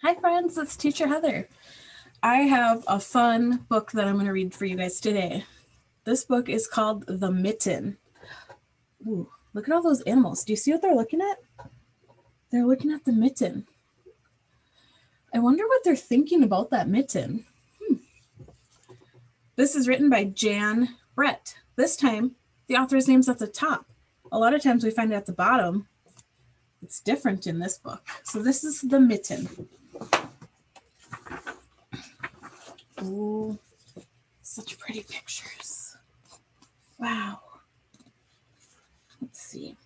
Hi friends, it's Teacher Heather. I have a fun book that I'm going to read for you guys today. This book is called The Mitten. Ooh, look at all those animals. Do you see what they're looking at? They're looking at the mitten. I wonder what they're thinking about that mitten. This is written by Jan Brett. This time, the author's name's at the top. A lot of times we find it at the bottom. It's different in this book. So this is The Mitten. Ooh, such pretty pictures. Wow. Let's see.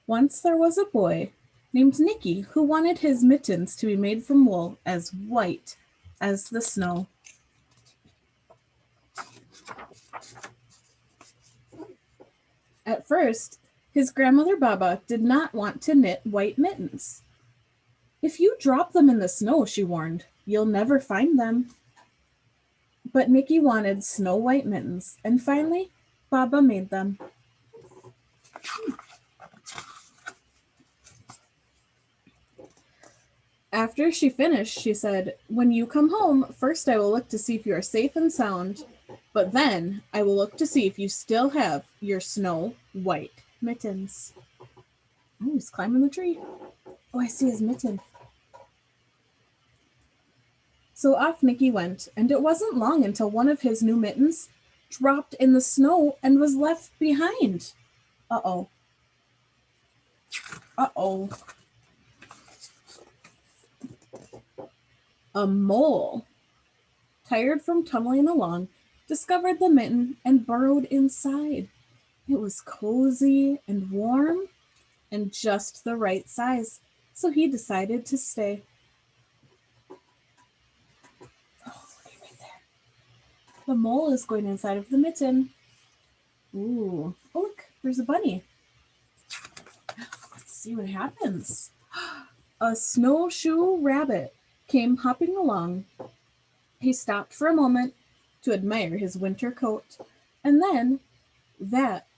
Once there was a boy named Nicky who wanted his mittens to be made from wool as white as the snow. At first, his grandmother Baba did not want to knit white mittens. "If you drop them in the snow," she warned, "you'll never find them." But Nicky wanted snow white mittens, and finally, Baba made them. After she finished, she said, "When you come home, first I will look to see if you are safe and sound, but then I will look to see if you still have your snow white mittens." Oh, he's climbing the tree. Oh, I see his mitten. So off Nicky went, and it wasn't long until one of his new mittens dropped in the snow and was left behind. Uh-oh. Uh-oh. A mole, tired from tunneling along, discovered the mitten and burrowed inside. It was cozy and warm and just the right size, so he decided to stay. Oh, look right there. The mole is going inside of the mitten. Ooh. Oh, look, there's a bunny. Let's see what happens. A snowshoe rabbit came hopping along. He stopped for a moment to admire his winter coat, and then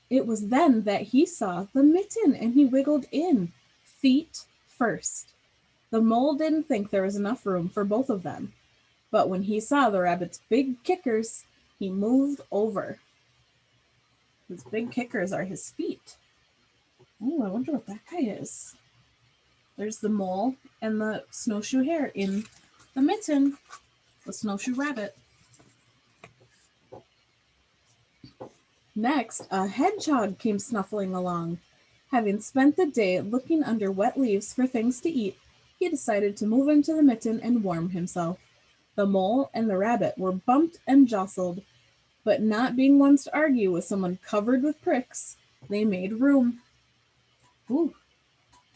it was then that he saw the mitten and he wiggled in, feet first. The mole didn't think there was enough room for both of them, but when he saw the rabbit's big kickers, he moved over. His big kickers are his feet. Oh, I wonder what that guy is. There's the mole and the snowshoe hare in the mitten, the snowshoe rabbit. Next, a hedgehog came snuffling along. Having spent the day looking under wet leaves for things to eat, he decided to move into the mitten and warm himself. The mole and the rabbit were bumped and jostled, but not being ones to argue with someone covered with pricks, they made room. Ooh,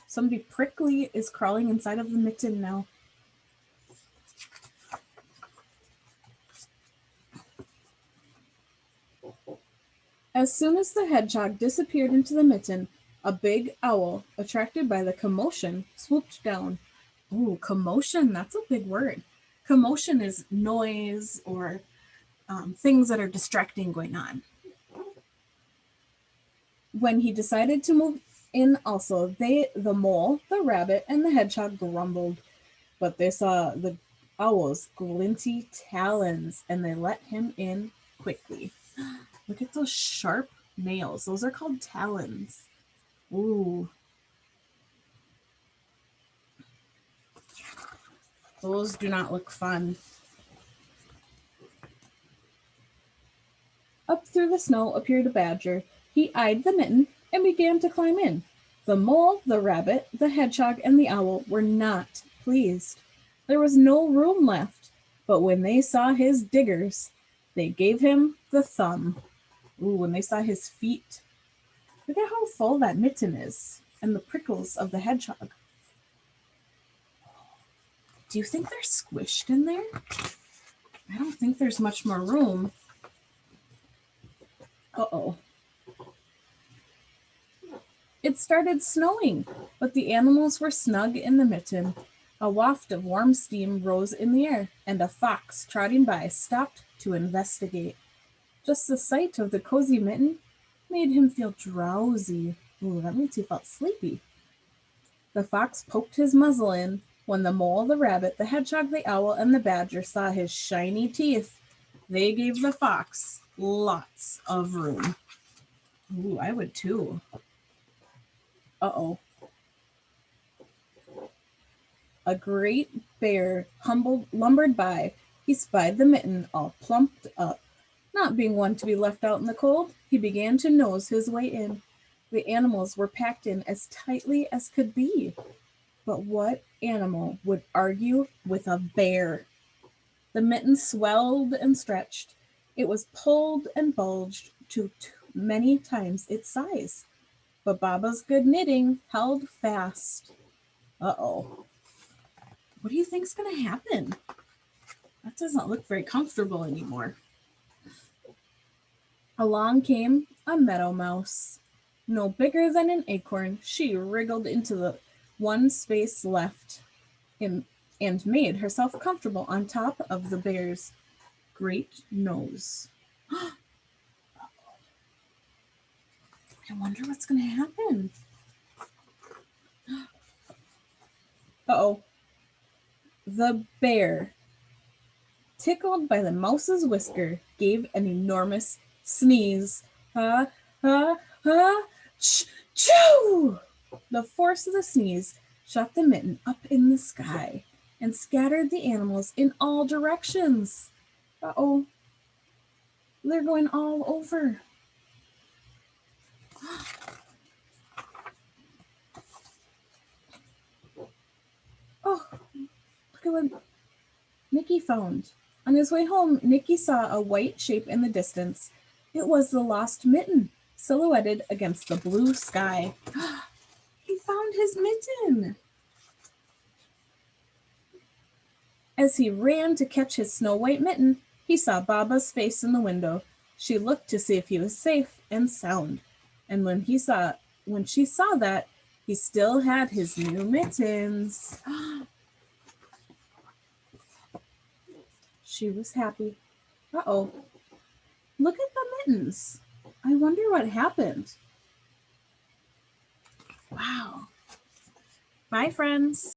somebody prickly is crawling inside of the mitten now. As soon as the hedgehog disappeared into the mitten, a big owl, attracted by the commotion, swooped down. Ooh, commotion, that's a big word. Commotion is noise or things that are distracting going on. When he decided to move in also, the mole, the rabbit, and the hedgehog grumbled, but they saw the owl's glinty talons and they let him in quickly. Look at those sharp nails. Those are called talons. Ooh. Those do not look fun. Up through the snow appeared a badger. He eyed the mitten and began to climb in. The mole, the rabbit, the hedgehog, and the owl were not pleased. There was no room left, but when they saw his diggers, they gave him the thumb. Ooh, when they saw his feet. Look at how full that mitten is, and the prickles of the hedgehog. Do you think they're squished in there? I don't think there's much more room. Uh-oh. It started snowing, but the animals were snug in the mitten. A waft of warm steam rose in the air, and a fox trotting by stopped to investigate. Just the sight of the cozy mitten made him feel drowsy. Ooh, that means he felt sleepy. The fox poked his muzzle in When the mole, the rabbit, the hedgehog, the owl, and the badger saw his shiny teeth, they gave the fox lots of room. Ooh, I would too. Uh-oh. A great bear lumbered by. He spied the mitten all plumped up. Not being one to be left out in the cold, he began to nose his way in. The animals were packed in as tightly as could be. But what animal would argue with a bear? The mitten swelled and stretched. It was pulled and bulged to many times its size. But Baba's good knitting held fast. Uh-oh. What do you think's going to happen? That doesn't look very comfortable anymore. Along came a meadow mouse. No bigger than an acorn, she wriggled into the one space left and made herself comfortable on top of the bear's great nose. I wonder what's going to happen. Uh-oh. The bear, tickled by the mouse's whisker, gave an enormous sneeze. Ha, ha, ha, choo! The force of the sneeze shot the mitten up in the sky and scattered the animals in all directions. Uh-oh. They're going all over. Oh, look at what Nicky found. On his way home, Nicky saw a white shape in the distance. It was the lost mitten, silhouetted against the blue sky. He found his mitten. As he ran to catch his snow-white mitten, he saw Baba's face in the window. She looked to see if he was safe and sound. And when she saw that, he still had his new mittens. She was happy. Uh-oh. Look at the mittens. I wonder what happened. Wow. Bye, friends.